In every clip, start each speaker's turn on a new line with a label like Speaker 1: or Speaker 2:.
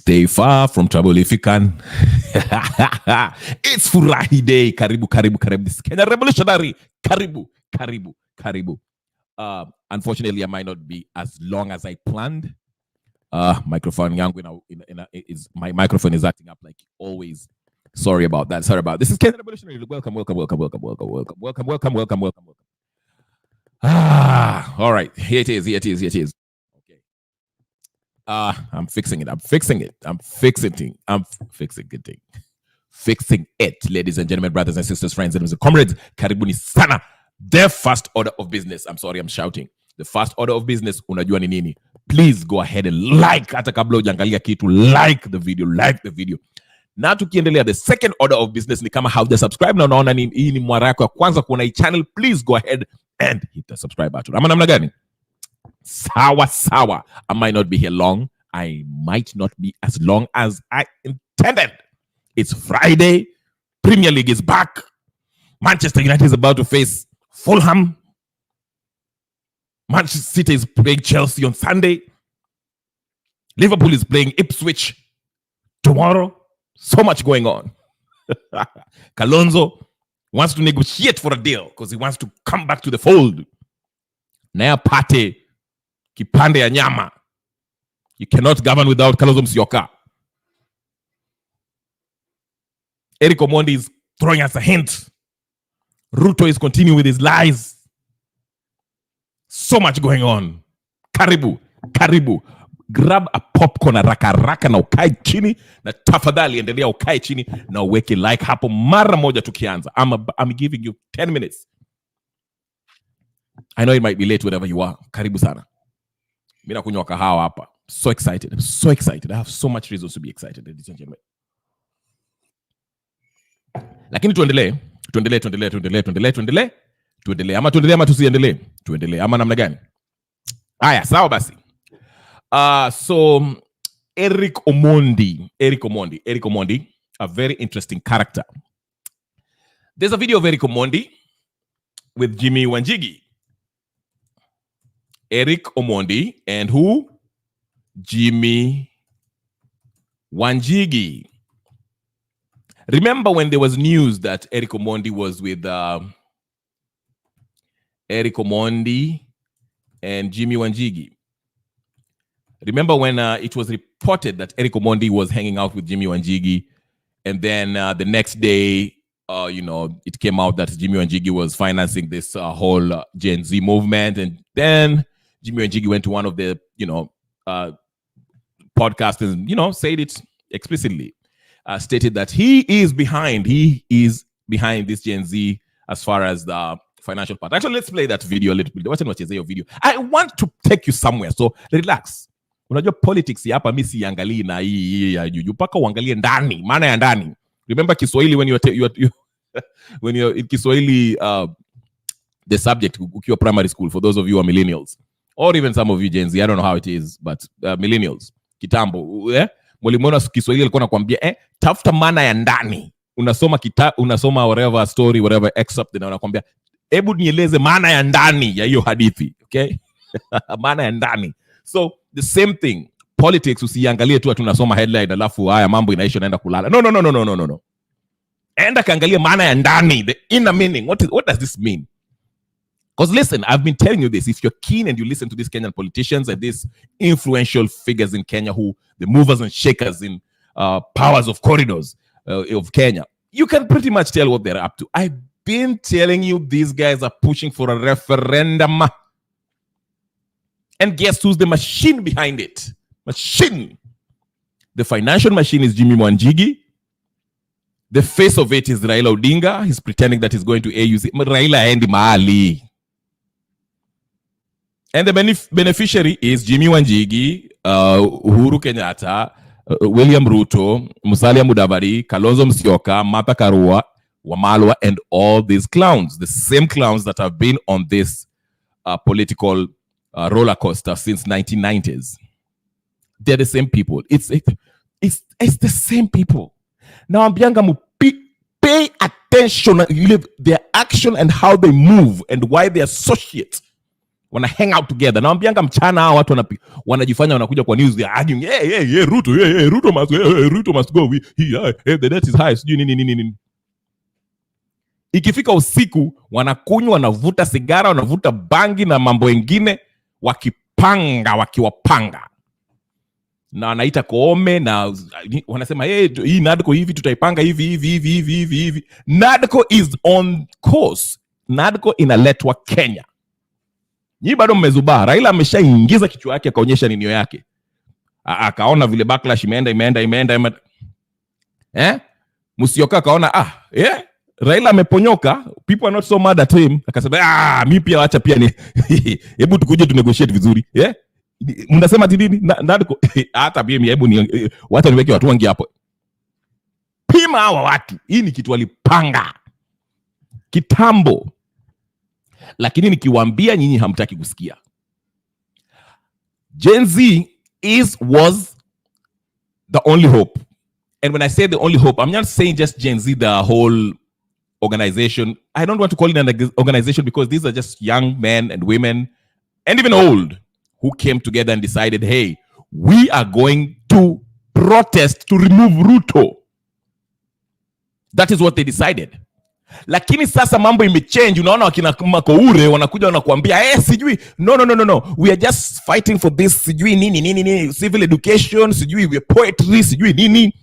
Speaker 1: Stay far from trouble if you can. It's Friday. Karibu, karibu, karibu. This is Kenya Revolutionary. Karibu, karibu, karibu. Unfortunately, I might not be as long as I planned. Microphone yangu my microphone is acting up like always. Sorry about that. Sorry about this. This is Kenya Revolutionary. Welcome, welcome, welcome, welcome, welcome, welcome, welcome, welcome, welcome, welcome, welcome. All right. Here it is. Here it is. Here it is. Okay. I'm fixing it. I'm fixing it. I'm fixing it. I'm fixing it. Fixing it, ladies and gentlemen, brothers and sisters, friends and comrades. Karibuni sana. The first order of business. I'm sorry, I'm shouting. The first order of business. Unajua ni nini? Please go ahead and like. Hata kabla hujaangalia kitu, like the video. Like the video. Na tukiendelea, the second order of business ni kama hauja subscribe na unaona hii ni mara yako ya kwanza kuona hii channel, please go ahead and hit the subscribe button. Ama namna gani? Sawa sawa. I might not be here long. I might not be as long as I intended. It's Friday. Premier League is back. Manchester United is about to face Fulham. Manchester City is playing Chelsea on Sunday. Liverpool is playing Ipswich tomorrow. So much going on. Kalonzo wants to negotiate for a deal because he wants to come back to the fold. Naya pate kipande ya nyama. You cannot govern without Kalonzo Musyoka. Eric Omondi is throwing us a hint. Ruto is continuing with his lies. So much going on. Karibu, karibu. Grab a popcorn raka na ukae chini na tafadhali endelea ukae chini na uweke like hapo mara moja tukianza. I'm giving you 10 minutes. I know it might be late wherever you are. Karibu sana. Mimi nakunywa kahawa hapa. So excited. I'm so excited. I have so much reasons to be excited, ladies and gentlemen. Lakini tuendelee ama tuendelee ama tusiendelee. Tuendelee ama namna gani? Haya, sawa basi. So Eric Omondi, a very interesting character. There's a video of Eric Omondi with Jimmy Wanjigi. Eric Omondi and who? Jimmy Wanjigi. Remember when there was news that Eric Omondi was with Eric Omondi and Jimmy Wanjigi? Remember when it was reported that Eric Omondi was hanging out with Jimmy Wanjigi, and then the next day, it came out that Jimmy Wanjigi was financing this whole Gen Z movement, and then Jimmy Wanjigi went to one of the, podcasts and, said it explicitly, stated that he is behind this Gen Z as far as the financial part. Actually, let's play that video a little bit. Watch your video. I want to take you somewhere, so relax. Unajua politics hapa mimi siangalii na hii ya juu paka uangalie ndani, maana ya ndani. Remember Kiswahili when when you're in Kiswahili the subject ukiwa primary school, for those of you who are millennials or even some of you Gen Z, I don't know how it is, but millennials kitambo mwalimu wao Kiswahili alikuwa anakuambia tafuta maana ya ndani. Unasoma whatever story, whatever excerpt, na anakuambia hebu nieleze maana ya ndani ya hiyo hadithi, okay? Maana ya ndani. So the same thing, politics usiangalie tu tunasoma headline alafu haya mambo inaisha naenda kulala. No. Enda kaangalia maana ya ndani, the inner meaning. What does this mean? Because listen, I've been telling you this. If you're keen and you listen to these Kenyan politicians and these influential figures in Kenya, who the movers and shakers in powers of corridors of Kenya, you can pretty much tell what they're up to. I've been telling you these guys are pushing for a referendum. And guess who's the machine behind it? Machine. The financial machine is Jimmy Wanjigi. The face of it is Raila Odinga. He's pretending that he's going to AUC. Raila endi mahali. And the beneficiary is Jimmy Wanjigi, Uhuru Kenyatta, William Ruto, Musalia Mudavadi, Kalonzo Musyoka, Martha Karua, Wamalwa, and all these clowns. The same clowns that have been on this political roller coaster since 1990s. They're the same people. It's the same people. Now Ambianga pay attention to their action and how they move and why they associate wana hang out together. Naambianga mchana hao watu wanajifanya wanakuja kwa news, arguing, Ruto must go, the debt is high, sijui nini. Ikifika usiku wanakunywa, wanavuta sigara, wanavuta bangi na mambo mengine, wakiwapanga na wanaita Koome na wanasema hii NADCO hivi tutaipanga hivi. NADCO is on course. NADCO inaletwa Kenya. Nyi bado mmezubaa. Raila ameshaingiza kichwa yake akaonyesha ninio yake. Akaona vile backlash imeenda. Musyoka akaona Raila ameponyoka, people are not so mad at him. Akasema mimi pia acha pia ni hebu tukuje tu negotiate vizuri. Mnasema nini? NADCO hata mimi hebu ni watu niweke watu wangi hapo. Pima hawa watu. Hii ni kitu walipanga kitambo. Lakini nikiwaambia nyinyi hamtaki kusikia. Gen Z was the only hope. And when I say the only hope, I'm not saying just Gen Z, the whole organization. I don't want to call it an organization because these are just young men and women and even old who came together and decided, hey, we are going to protest to remove Ruto. That is what they decided. Lakini sasa mambo imechange. Unaona wakina Makoure wanakuja wanakuambia sijui no, we are just fighting for this, sijui nini, civil education, sijui we poetry, sijui nini,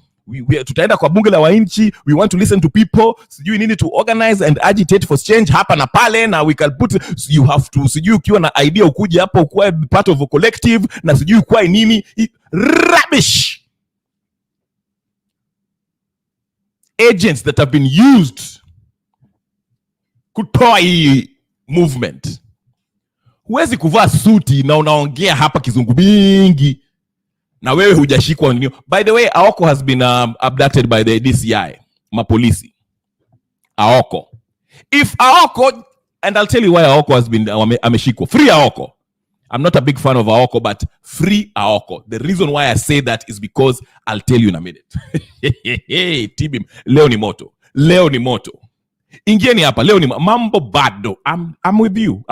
Speaker 1: tutaenda kwa bunge la wananchi, we want to listen to people, sijui nini, to organize and agitate for change hapa na pale, na we can put, you have to, sijui ukiwa na idea ukuje hapo ukuwa part of a collective, na sijui ukuwa nini. Rubbish. Agents that have been used kutoa hii movement. Huwezi kuvaa suti na unaongea hapa kizungu mingi na wewe hujashikwa. By the way, Akko has been abducted by the DCI, mapolisi. Akko. If Akko, and I'll tell you why Akko has been ameshikwa. Free Akko. I'm not a big fan of Akko, but free Akko. The reason why I say that is because I'll tell you in a minute. Tibim, leo ni moto. Ingieni hapa, leo ni mambo bado. I'm with you.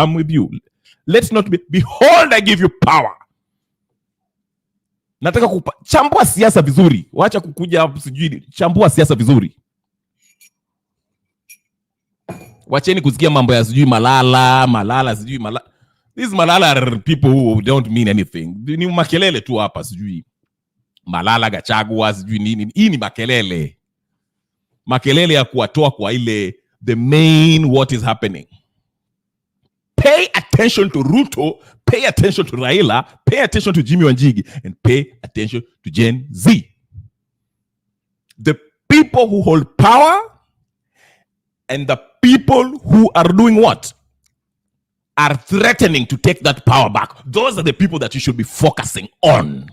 Speaker 1: Let's not behold, I give you power. Nataka chambua siasa vizuri. Wacha kukuja hapo sijui, chambua siasa vizuri. Wacheni kusikia mambo ya sijui Malala sijui Malala. These Malala are people who don't mean anything. Ni makelele tu hapa sijui. Malala, Gachagua sijui nini. Hii ni makelele. Makelele ya kuwatoa kwa ile the main what is happening. Pay attention to Ruto, pay attention to Raila, pay attention to Jimmy Wanjigi, and pay attention to Gen Z. The people who hold power and the people who are doing what? Are threatening to take that power back. Those are the people that you should be focusing on.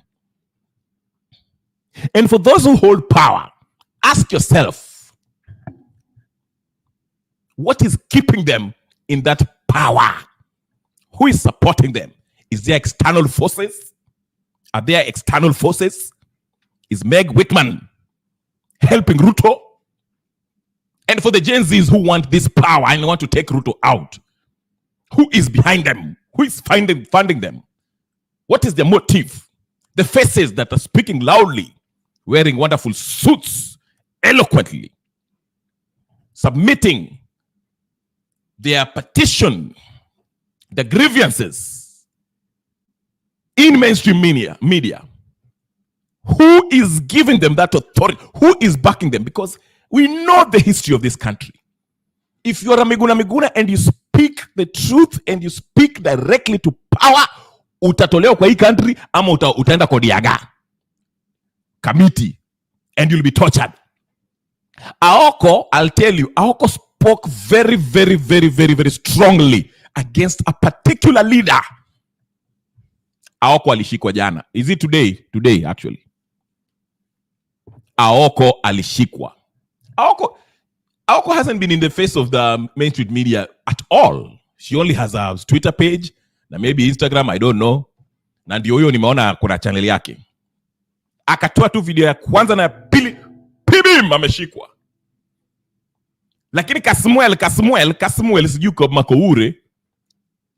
Speaker 1: And for those who hold power, ask yourself, what is keeping them in that power? Who is supporting them? Is there external forces? Are there external forces? Is Meg Whitman helping Ruto? And for the Gen Zs who want this power and want to take Ruto out, who is behind them? Who is funding them? What is their motive? The faces that are speaking loudly, wearing wonderful suits, eloquently, submitting their petition, the grievances in mainstream media. Who is giving them that authority? Who is backing them? Because we know the history of this country. If you're a Miguna and you speak the truth and you speak directly to power, utatolewa kwa hii country ama utaenda kwa Diaga committee and you'll be tortured. Akko, I'll tell you, Akko spoke very, very, very, very, very strongly against a particular leader. Akko alishikwa jana. Is it today? Today, actually. Akko alishikwa. Akko hasn't been in the face of the mainstream media at all. She only has a Twitter page, na maybe Instagram, I don't know. Na ndio huyo nimeona kuna channel yake. Akatoa tu video ya kwanza na ya pili, pibim ameshikwa. Lakini Kasmuel sijui kwa Makoure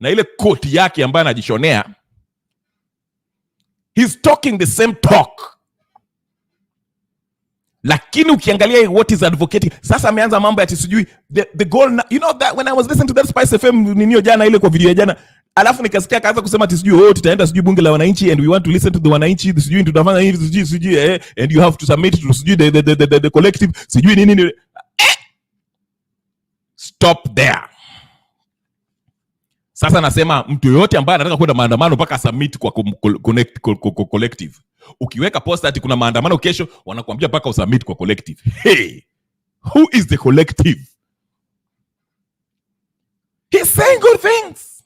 Speaker 1: na ile koti yake ambayo anajishonea, he's talking the same talk. Lakini ukiangalia what is advocating, sasa ameanza mambo ati sijui the goal, you know that when I was listening to that Spice FM ninio jana, ile kwa video ya jana, alafu nikasikia kaanza kusema ati sijui tutaenda sijui bunge la wananchi and we want to listen to the wananchi, sijui tutafanya hivi sijui and you have to submit to sijui the collective sijui nini. Stop there. Sasa nasema mtu yote ambaye anataka kwenda maandamano mpaka submit kwa collective. Ukiweka post ati kuna maandamano kesho, wanakuambia mpaka usubmit kwa collective. Hey, who is the collective? He's saying good things.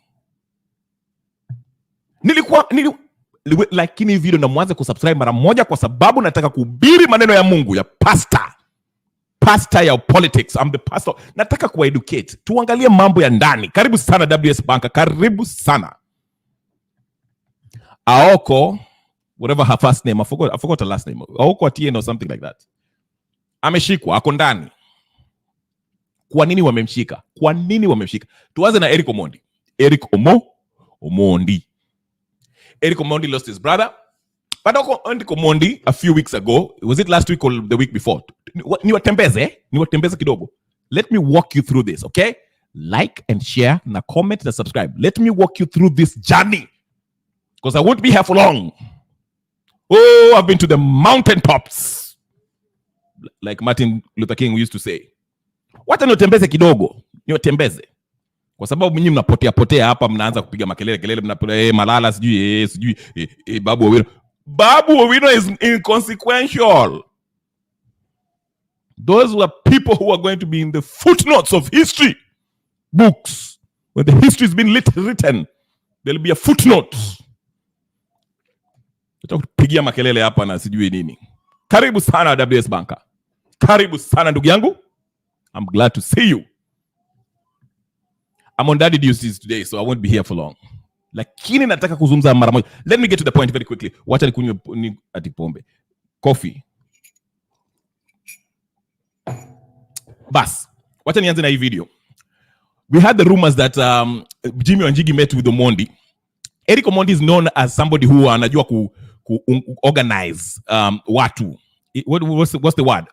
Speaker 1: Lakini video na mwanze kusubscribe mara moja kwa sababu nataka kuhubiri maneno ya Mungu ya pastor ya politics. I'm the pastor. Nataka kueducate. Tuangalie mambo ya ndani. Karibu sana WS Banka. Karibu sana. Akko, whatever her first name, I forgot her last name. Akko Atieno or something like that. Ameshikwa, ako ndani. Kwa nini wamemshika? Tuanze na Eric Omondi. Omondi. Eric Omondi lost his brother. But Eric Omondi a few weeks ago, was it last week or the week before? Niwatembeze kidogo. Let me walk you through this, okay? Like and share, na comment, na subscribe. Let me walk you through this journey. Because I won't be here for long. Oh, I've been to the mountaintops. Like Martin Luther King used to say. Wacha niwatembeze kidogo. Niwatembeze. Kwa sababu mnyinyi mnapotea hapa, mnaanza kupiga makelele mnapotea Malala sijui Babu Owino. Babu Owino is inconsequential. Those were people who are going to be in the footnotes of history books. When the history has been written, there will be a footnote. Pigia makelele hapa na sijui nini. Karibu sana WS Banka. Karibu sana ndugu yangu. I'm glad to see you. I'm on daddy duties today, so I won't be here for long. Lakini nataka kuzungumza mara moja. Let me get to the point very quickly. Wacha nikunywe ati pombe. Coffee. Bas. Wacha nianze na hii video. We had the rumors that Jimmy Wanjigi met with Omondi. Eric Omondi is known as somebody who anajua organize watu. What's the word?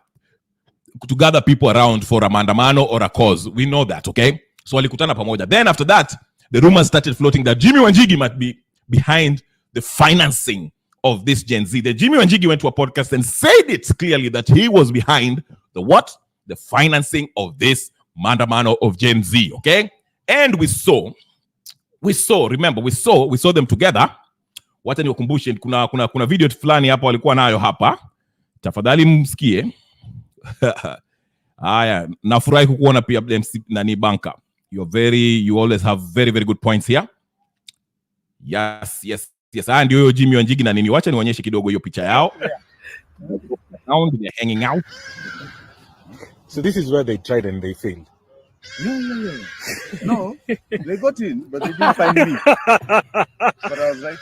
Speaker 1: To gather people around for a maandamano or a cause. We know that, okay? So walikutana pamoja. Then after that, the rumors started floating that Jimmy Wanjigi might be behind the financing of this Gen Z. The Jimmy Wanjigi went to a podcast and said it clearly that he was behind the what? The financing of this maandamano of Gen Z, okay? And we saw them together. Wacha niwakumbushe, kuna video fulani hapa walikuwa nayo hapa. Tafadhali msikie. Haya, nafurahi kukuona pia MC nani Banka. You always have very very good points here. Yes. Ndio Jimmy Wanjigi na nini. Wacha nionyeshe kidogo hiyo picha yao. They're hanging out.
Speaker 2: So this is where they tried and they failed.
Speaker 3: No, they got in, but they didn't find me. But I was like,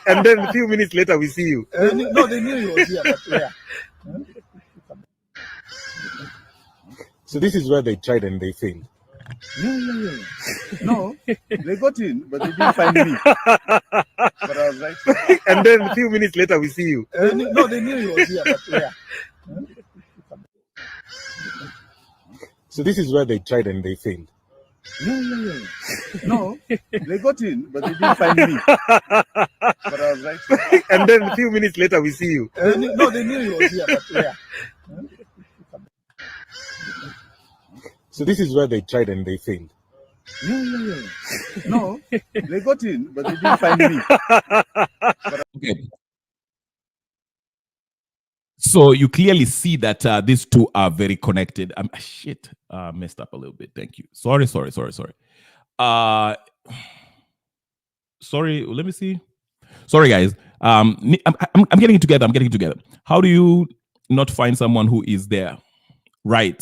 Speaker 2: and then a few minutes later we see you.
Speaker 3: They knew he was here, but yeah.
Speaker 2: So this is where they tried and they failed.
Speaker 3: No, they got in, but they didn't find me. But I was like,
Speaker 2: and then a few minutes later we see you.
Speaker 3: They knew he was here, but yeah.
Speaker 2: So this is where they tried and they failed.
Speaker 3: No, they got in, but they didn't find me. But I was like,
Speaker 2: and then a few minutes later we see you.
Speaker 3: They knew he was here, but yeah.
Speaker 2: So this is where they tried and they failed.
Speaker 3: No, they got in, but they didn't find me.
Speaker 1: Okay. So you clearly see that these two are very connected. Messed up a little bit. Thank you. Sorry. Sorry. Let me see. Sorry, guys. I'm getting it together. How do you not find someone who is there? Right.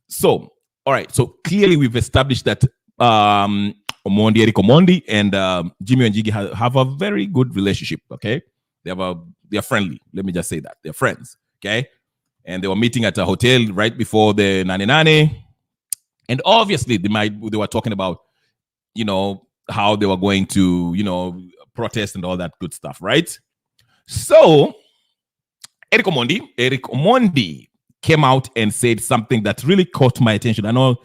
Speaker 1: So, all right. So clearly we've established that Eric Omondi and Jimmy Wanjigi have a very good relationship. Okay. They're friendly. Let me just say that. They're friends. Okay. And they were meeting at a hotel right before the 99. And obviously they were talking about, how they were going to, protest and all that good stuff, right? So Eric Omondi came out and said something that really caught my attention. I know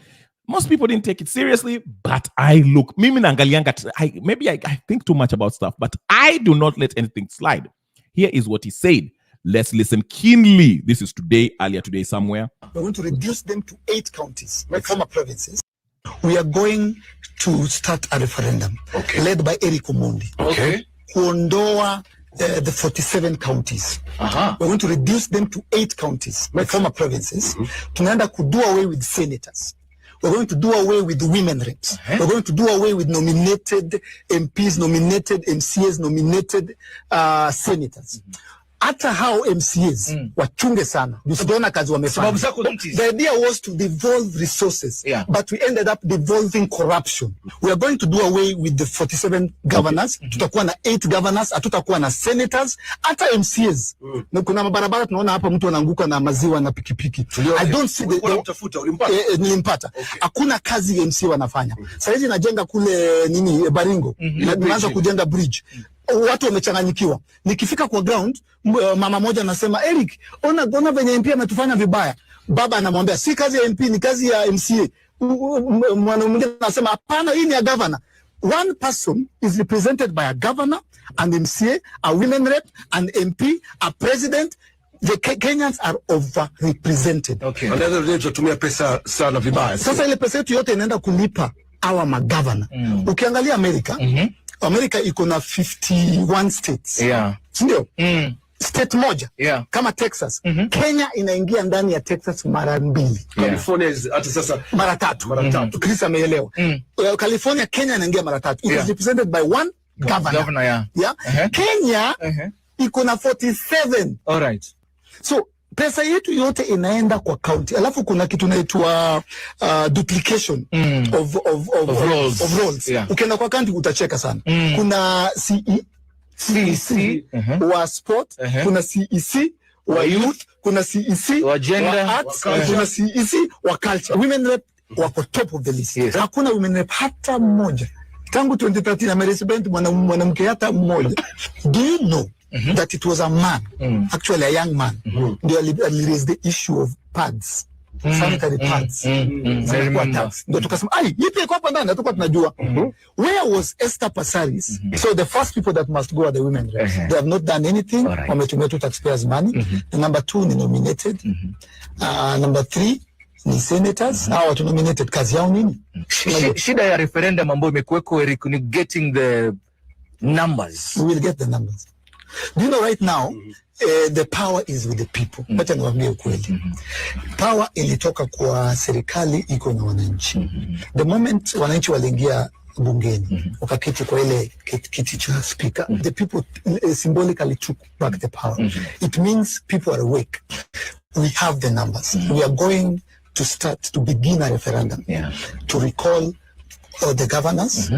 Speaker 1: most people didn't take it seriously, but I think too much about stuff, but I do not let anything slide. Here is what he said. Let's listen keenly. This is earlier today somewhere.
Speaker 4: We're going to reduce them to 8 counties, former provinces. We are going to start a referendum led by Eric Omondi. Kuondoa the 47 counties. We're going to reduce them to 8 counties, former provinces. Tunaenda to do away with senators. We're going to do away with women reps. We're going to do away with nominated MPs, nominated MCAs, nominated senators. Hata hao MCAs wachunge sana. Usiona kazi wamefanya. The idea was to devolve resources, but we ended up devolving corruption. We are going to do away with the 47 governors. Tutakuwa na 8 governors, hatutakuwa na senators, hata MCAs. Na kuna mabarabara tunaona hapa mtu anaanguka na maziwa na pikipiki. I don't see nilimpata. Hakuna kazi MCA wanafanya. Sasa hivi najenga kule Baringo. Naanza kujenga bridge. Watu wamechanganyikiwa. Nikifika kwa ground, mama moja anasema, Eric, ona venye MP ametufanya vibaya. Baba anamwambia, si kazi ya MP, ni kazi ya MCA. Mwana mwingine anasema, hapana, hii ni ya governor. One person is represented by a governor, an MCA, a women rep, an MP, a president. The Kenyans are overrepresented. Tunatumia pesa sana vibaya. Sasa ile pesa yetu yote inaenda kulipa hawa magavana. Ukiangalia Amerika iko na 51 states. Ndio? State moja. Kama Texas. Kenya inaingia ndani ya Texas mara 2. California hata sasa mara 3. Chris ameelewa. California, Kenya inaingia mara 3. It is represented by one governor. Kenya iko na 47. All right. So pesa yetu yote inaenda kwa county. Alafu kuna kitu inaitwa duplication of roles. Ukienda kwa county utacheka sana. Kuna CEC wa sport, kuna CEC wa youth, kuna CEC wa gender, wa arts, kuna CEC wa culture. Women rep wako top of the list. Hakuna women rep hata mmoja. Tangu 2013 amerepresent mwanamke hata mmoja. Do you know that it was a man, actually a young man, they raised the issue of pads, sanitary pads. Ndio tukasema, yipi kwa hapa ndani hatukuwa tunajua. Where was Esther Passaris? So the first people that must go are the women reps. They have not done anything. Wametumia tu taxpayers money. Number 2 ni nominated. Number 3 ni senators. Hao watu nominated, kazi yao nini? Shida ya referendum ambayo imekuweko, Eric, ni getting the numbers. We will get the numbers. Do you know right now, the power is with the people. Wacha niwaambie ukweli. Power ilitoka kwa serikali, iko na wananchi. The moment wananchi waliingia bungeni, wakaketi kwa ile kiti cha speaker, the people symbolically took back the power. It means people are awake. We have the numbers. We are going to begin a referendum to recall the governors.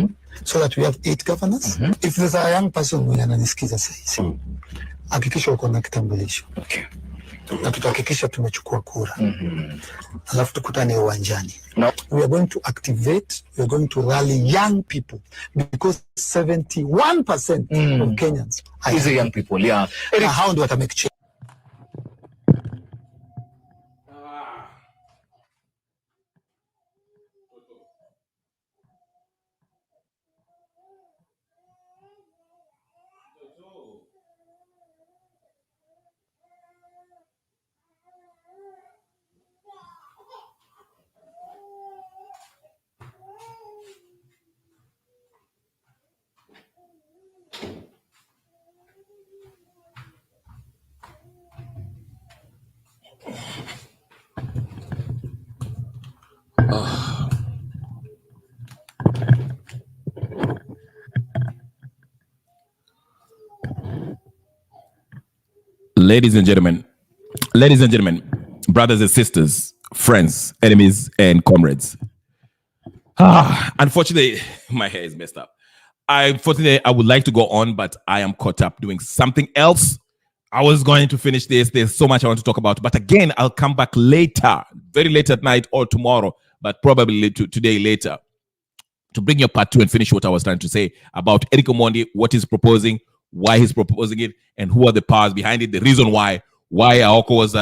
Speaker 4: So that we have 8 governors. If there's a young person mwenye ananisikiza sasa, hakikisha uko na kitambulisho. Na tutahakikisha tumechukua kura. Alafu tukutane uwanjani. We are going to activate, we are going to rally young people, because 71% of Kenyans are young people. How do I make change?
Speaker 1: Ladies and gentlemen, brothers and sisters, friends, enemies, and comrades. Unfortunately, my hair is messed up. Unfortunately, I would like to go on, but I am caught up doing something else. I was going to finish this. There's so much I want to talk about. But again, I'll come back later, very late at night or tomorrow, but probably today later. to bring your part 2 and finish what I was trying to say about Eric Omondi, what he's proposing, why he's proposing it, and who are the powers behind it, the reason why Akko was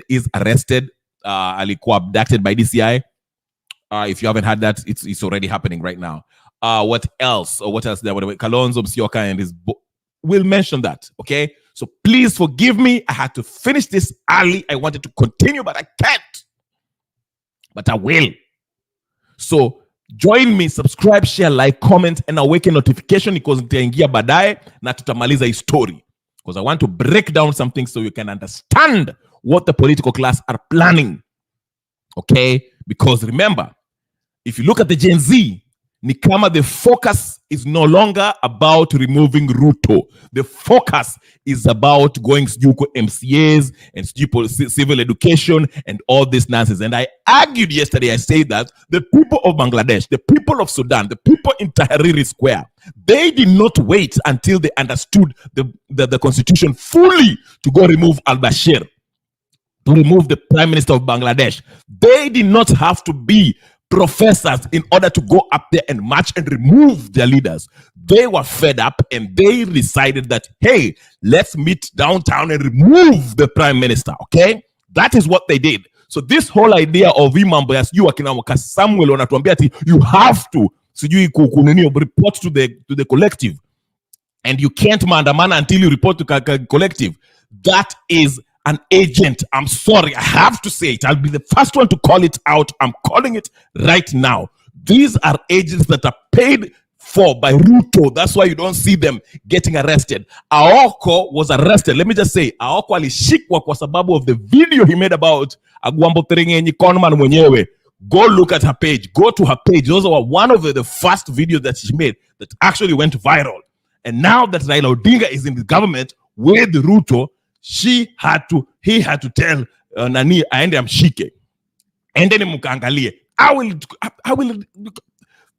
Speaker 1: is arrested, alikuwa abducted by DCI. If you haven't had that, it's already happening right now. What else? Or what else? There, Kalonzo Musyoka and his we'll mention that. Okay, so please forgive me. I had to finish this early. I wanted to continue, but I can't. But I will. So join me, subscribe, share, like, comment, and awaken notification because nitaingia baadaye na tutamaliza hii story. Because I want to break down something so you can understand what the political class are planning. Okay? Because remember, if you look at the Gen Z, Nikama, the focus is no longer about removing Ruto. The focus is about going to MCAs and civil education and all this nonsense. And I argued yesterday, I said that the people of Bangladesh, the people of Sudan, the people in Tahrir Square, they did not wait until they understood the constitution fully to go remove al-Bashir, to remove the Prime Minister of Bangladesh. They did not have to be professors in order to go up there and march and remove their leaders. They were fed up and they decided that, hey, let's meet downtown and remove the Prime Minister, okay? That is what they did. So this whole idea of imambo as you akina Samuel wanatuambia ati you have to report to the collective and you can't maandamana until you report to collective. That is an agent. I'm sorry, I have to say it. I'll be the first one to call it out. I'm calling it right now. These are agents that are paid for by Ruto. That's why you don't see them getting arrested. Akko was arrested. Let me just say, Akko alishikwa kwa sababu of the video he made about Agwambo Terengenyi Conman mwenyewe. Go look at her page. Go to her page. Those were one of the first videos that she made that actually went viral. And now that Raila Odinga is in the government with Ruto, he had to tell Nani aende amshike. Endeni mkaangalie. I will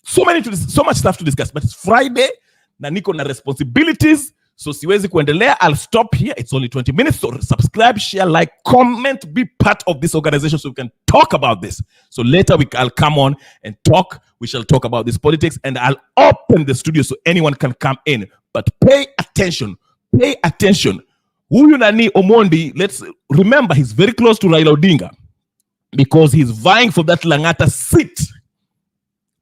Speaker 1: so much stuff to discuss, but it's Friday na niko na responsibilities, so siwezi kuendelea. I'll stop here. It's only 20 minutes, so subscribe, share, like, comment, be part of this organization so we can talk about this. So later I'll come on and talk. We shall talk about this politics and I'll open the studio so anyone can come in. But pay attention. Pay attention. Huyu nani Omondi, let's remember he's very close to Raila Odinga because he's vying for that Langata seat,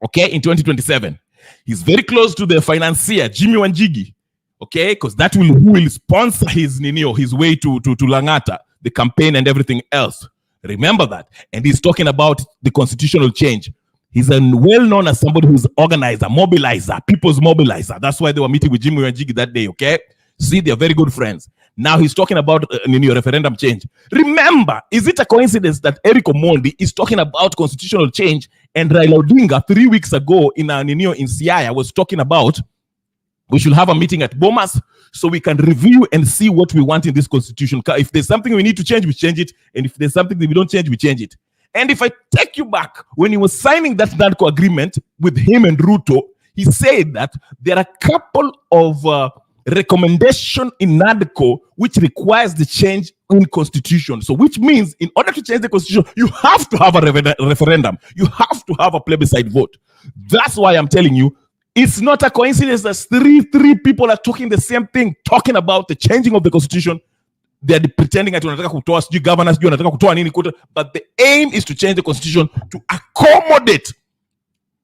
Speaker 1: okay, in 2027. He's very close to the financier, Jimmy Wanjigi, okay, because that who will sponsor his way to Langata, the campaign and everything else. Remember that. And he's talking about the constitutional change. He's well known as somebody who's organizer, mobilizer, people's mobilizer. That's why they were meeting with Jimmy Wanjigi that day, okay? See, they're very good friends. Now he's talking about referendum change. Remember, is it a coincidence that Eric Omondi is talking about constitutional change and Raila Odinga 3 weeks ago in Siaya was talking about we should have a meeting at Bomas so we can review and see what we want in this constitution. If there's something we need to change, we change it. And if there's something that we don't change, we change it. And if I take you back, when he was signing that NADCO agreement with him and Ruto, he said that there are a couple of recommendation in NADCO which requires the change in constitution. So which means in order to change the constitution, you have to have a referendum. You have to have a plebiscite vote. That's why I'm telling you, it's not a coincidence that three people are talking the same thing, talking about the changing of the constitution. They're pretending that wanataka kutoa governors, wanataka kutoa nini, but the aim is to change the constitution to accommodate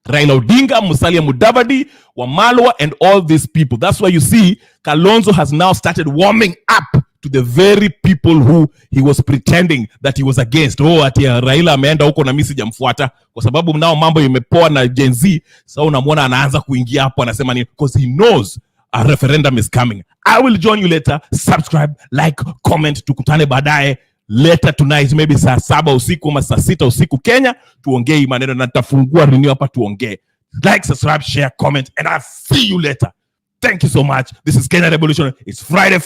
Speaker 1: Raila Odinga, Musalia Mudavadi, Wamalwa, and all these people. That's why you see Kalonzo has now started warming up to the very people who he was pretending that he was against. Oh, ati Raila ameenda huko na mimi sijamfuata kwa sababu nao mambo imepoa na Gen Z. So unamwona anaanza kuingia hapo anasema nini because he knows a referendum is coming. I will join you later. Subscribe, like, comment, tukutane baadaye. Later tonight, maybe saa 7 usiku ama saa 6 usiku Kenya, tuongee maneno na tafungua renew hapa tuongee. Like, subscribe, share, comment, and I'll see you later. Thank you so much. This is Kenya Revolution. It's Friday,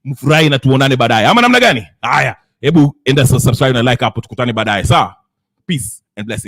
Speaker 1: mfurahi na tuonane baadaye. Ama namna gani? Haya, hebu enda subscribe na like hapo tukutane baadaye. Sawa? Peace and blessings.